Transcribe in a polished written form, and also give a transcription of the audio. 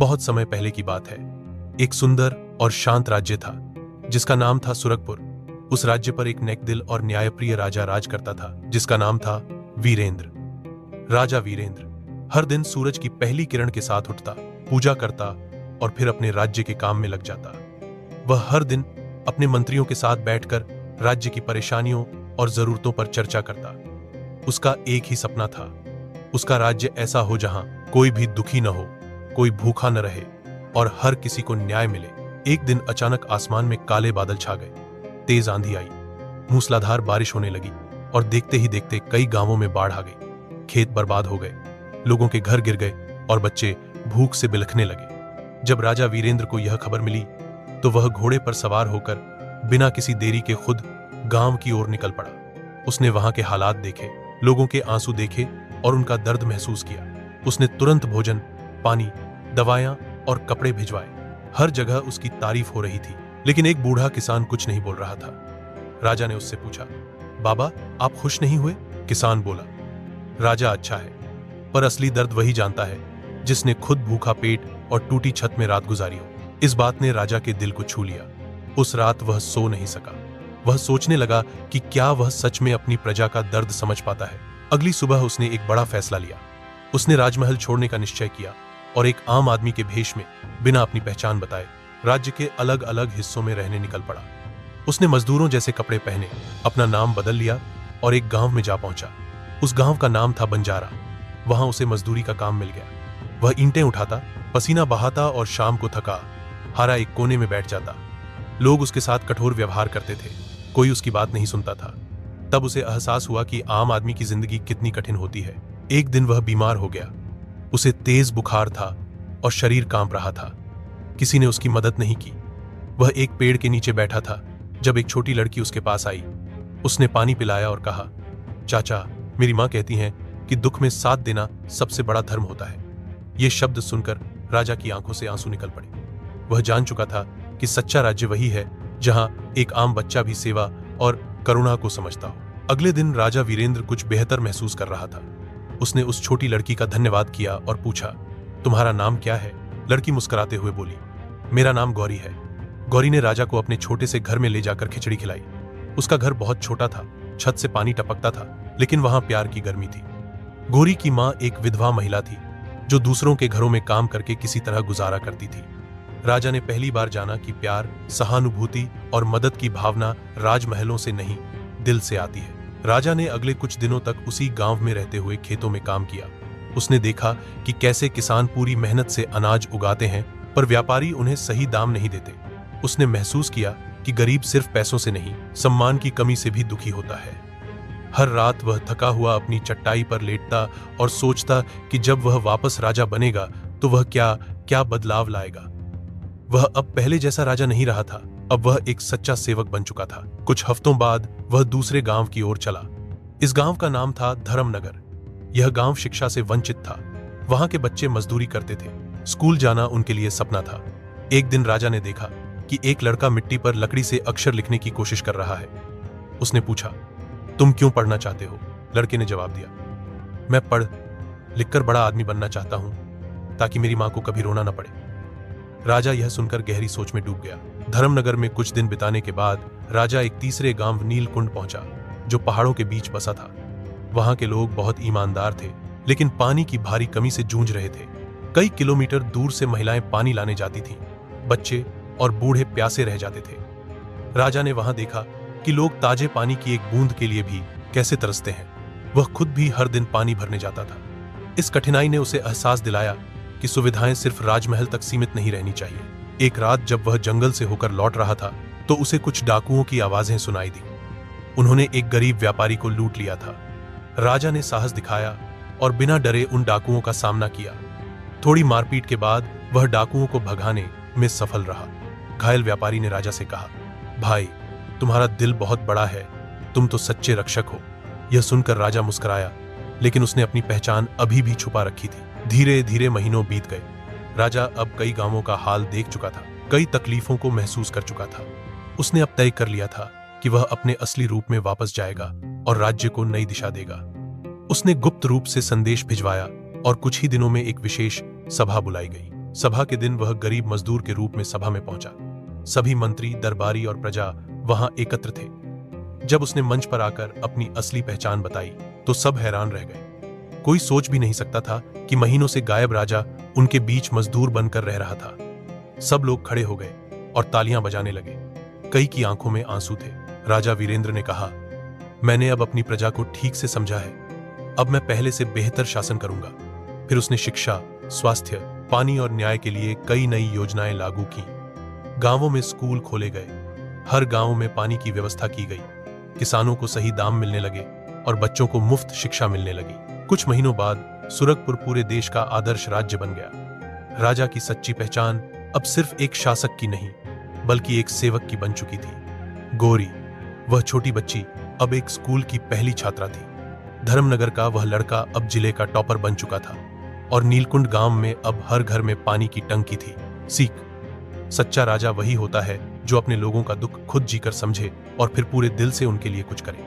बहुत समय पहले की बात है। एक सुंदर और शांत राज्य था जिसका नाम था सुरगपुर। उस राज्य पर एक नेकदिल और न्यायप्रिय राजा राज करता था जिसका नाम था वीरेंद्र। राजा वीरेंद्र हर दिन सूरज की पहली किरण के साथ उठता, पूजा करता और फिर अपने राज्य के काम में लग जाता। वह हर दिन अपने मंत्रियों के साथ बैठकर राज्य की परेशानियों और जरूरतों पर चर्चा करता। उसका एक ही सपना था, उसका राज्य ऐसा हो जहां कोई भी दुखी न हो, कोई भूखा न रहे और हर किसी को न्याय मिले। एक दिन अचानक आसमान में काले बादल छा गए, तेज आंधी आई, मूसलाधार बारिश होने लगी और देखते ही देखते कई गांवों में बाढ़ आ गई। खेत बर्बाद हो गए, लोगों के घर गिर गए और बच्चे भूख से बिलखने लगे। जब राजा वीरेंद्र को यह खबर मिली तो वह घोड़े पर सवार होकर बिना किसी देरी के खुद गांव की ओर निकल पड़ा। उसने वहां के हालात देखे, लोगों के आंसू देखे और उनका दर्द महसूस किया। उसने तुरंत भोजन, पानी, दवाएं और कपड़े भिजवाए। हर जगह उसकी तारीफ हो रही थी, लेकिन एक बूढ़ा किसान कुछ नहीं बोल रहा था। राजा ने उससे पूछा, बाबा आप खुश नहीं हुए? किसान बोला, राजा अच्छा है, पर असली दर्द वही जानता है जिसने खुद भूखा पेट और टूटी छत में रात गुजारी हो। इस बात ने राजा के दिल को छू लिया। उस रात वह सो नहीं सका। वह सोचने लगा कि क्या वह सच में अपनी प्रजा का दर्द समझ पाता है। अगली सुबह उसने एक बड़ा फैसला लिया। उसने राजमहल छोड़ने का निश्चय किया और एक आम आदमी के भेष में, बिना अपनी पहचान बताए, राज्य के अलग अलग हिस्सों में रहने निकल पड़ा। उसने मजदूरों जैसे कपड़े पहने, अपना नाम बदल लिया और एक गांव में जा पहुंचा। उस गांव का नाम था बंजारा। वहां उसे मजदूरी का काम मिल गया। वह ईंटें उठाता, पसीना बहाता और शाम को थका हारा एक कोने में बैठ जाता। लोग उसके साथ कठोर व्यवहार करते थे, कोई उसकी बात नहीं सुनता था। तब उसे एहसास हुआ कि आम आदमी की जिंदगी कितनी कठिन होती है। एक दिन वह बीमार हो गया। उसे तेज बुखार था और शरीर कांप रहा था। किसी ने उसकी मदद नहीं की। वह एक पेड़ के नीचे बैठा था जब एक छोटी लड़की उसके पास आई। उसने पानी पिलाया और कहा, चाचा, मेरी माँ कहती हैं कि दुख में साथ देना सबसे बड़ा धर्म होता है। ये शब्द सुनकर राजा की आंखों से आंसू निकल पड़े। वह जान चुका था कि सच्चा राज्य वही है जहां एक आम बच्चा भी सेवा और करुणा को समझता हो। अगले दिन राजा वीरेंद्र कुछ बेहतर महसूस कर रहा था। उसने उस छोटी लड़की का धन्यवाद किया और पूछा, तुम्हारा नाम क्या है? लड़की मुस्कुराते हुए बोली, मेरा नाम गौरी है। गौरी ने राजा को अपने छोटे से घर में ले जाकर खिचड़ी खिलाई। उसका घर बहुत छोटा था, छत से पानी टपकता था, लेकिन वहां प्यार की गर्मी थी। गौरी की माँ एक विधवा महिला थी जो दूसरों के घरों में काम करके किसी तरह गुजारा करती थी। राजा ने पहली बार जाना कि प्यार, सहानुभूति और मदद की भावना राजमहलों से नहीं, दिल से आती है। राजा ने अगले कुछ दिनों तक उसी गांव में रहते हुए खेतों में काम किया। उसने देखा कि कैसे किसान पूरी मेहनत से अनाज उगाते हैं, पर व्यापारी उन्हें सही दाम नहीं देते। उसने महसूस किया कि गरीब सिर्फ पैसों से नहीं, सम्मान की कमी से भी दुखी होता है। हर रात वह थका हुआ अपनी चट्टाई पर लेटता और सोचता कि जब वह वापस राजा बनेगा तो वह क्या क्या बदलाव लाएगा। वह अब पहले जैसा राजा नहीं रहा था, अब वह एक सच्चा सेवक बन चुका था। कुछ हफ्तों बाद वह दूसरे गांव की ओर चला। इस गांव का नाम था धर्मनगर। यह गांव शिक्षा से वंचित था। वहां के बच्चे मजदूरी करते थे, स्कूल जाना उनके लिए सपना था। एक दिन राजा ने देखा कि एक लड़का मिट्टी पर लकड़ी से अक्षर लिखने की कोशिश कर रहा है। उसने पूछा, तुम क्यों पढ़ना चाहते हो? लड़के ने जवाब दिया, मैं पढ़ लिखकर बड़ा आदमी बनना चाहता हूं ताकि मेरी मां को कभी रोना न पड़े। राजा यह सुनकर गहरी सोच में डूब गया। धर्मनगर में कुछ दिन बिताने के बाद राजा एक तीसरे गांव नीलकुंड पहुंचा जो पहाड़ों के बीच बसा था। वहां के लोग बहुत ईमानदार थे, लेकिन पानी की भारी कमी से जूझ रहे थे। कई किलोमीटर दूर से महिलाएं पानी लाने जाती थीं, बच्चे और बूढ़े प्यासे रह जाते थे। राजा ने वहां देखा कि लोग ताजे पानी की एक बूंद के लिए भी कैसे तरसते हैं। वह खुद भी हर दिन पानी भरने जाता था। इस कठिनाई ने उसे एहसास दिलाया कि सुविधाएं सिर्फ राजमहल तक सीमित नहीं रहनी चाहिए। एक रात जब वह जंगल से होकर लौट रहा था तो उसे कुछ डाकुओं की आवाजें सुनाई दी। उन्होंने एक गरीब व्यापारी को लूट लिया था। राजा ने साहस दिखाया और बिना डरे उन डाकुओं का सामना किया। थोड़ी मारपीट के बाद वह डाकुओं को भगाने में सफल रहा। घायल व्यापारी ने राजा से कहा, भाई, तुम्हारा दिल बहुत बड़ा है, तुम तो सच्चे रक्षक हो। यह सुनकर राजा मुस्कुराया, लेकिन उसने अपनी पहचान अभी भी छुपा रखी थी। धीरे धीरे महीनों बीत गए। राजा अब कई गांवों का हाल देख चुका था, कई तकलीफों को महसूस कर चुका था। उसने अब तय कर लिया था कि वह अपने असली रूप में वापस जाएगा और राज्य को नई दिशा देगा। उसने गुप्त रूप से संदेश भिजवाया और कुछ ही दिनों में एक विशेष सभा बुलाई गई। सभा के दिन वह गरीब मजदूर के रूप में सभा में पहुंचा। सभी मंत्री, दरबारी और प्रजा वहां एकत्र थे। जब उसने मंच पर आकर अपनी असली पहचान बताई तो सब हैरान रह गए। कोई सोच भी नहीं सकता था कि महीनों से गायब राजा उनके बीच मजदूर बनकर रह रहा था। सब लोग खड़े हो गए और तालियां बजाने लगे। कई की आंखों में आंसू थे। राजा वीरेंद्र ने कहा, मैंने अब अपनी प्रजा को ठीक से समझा है। अब मैं पहले से बेहतर शासन करूंगा। फिर उसने शिक्षा, स्वास्थ्य, पानी और न्याय के लिए कई नई योजनाएं लागू की। गांवों में स्कूल खोले गए, हर गांव में पानी की व्यवस्था की गई, किसानों को सही दाम मिलने लगे और बच्चों को मुफ्त शिक्षा मिलने लगी। कुछ महीनों बाद सुरगपुर पूरे देश का आदर्श राज्य बन गया। राजा की सच्ची पहचान अब सिर्फ एक शासक की नहीं, बल्कि एक सेवक की बन चुकी थी। गौरी, वह छोटी बच्ची, अब एक स्कूल की पहली छात्रा थी। धर्मनगर का वह लड़का अब जिले का टॉपर बन चुका था और नीलकुंड गांव में अब हर घर में पानी की टंकी थी। सीख, सच्चा राजा वही होता है जो अपने लोगों का दुख खुद जीकर समझे और फिर पूरे दिल से उनके लिए कुछ करे।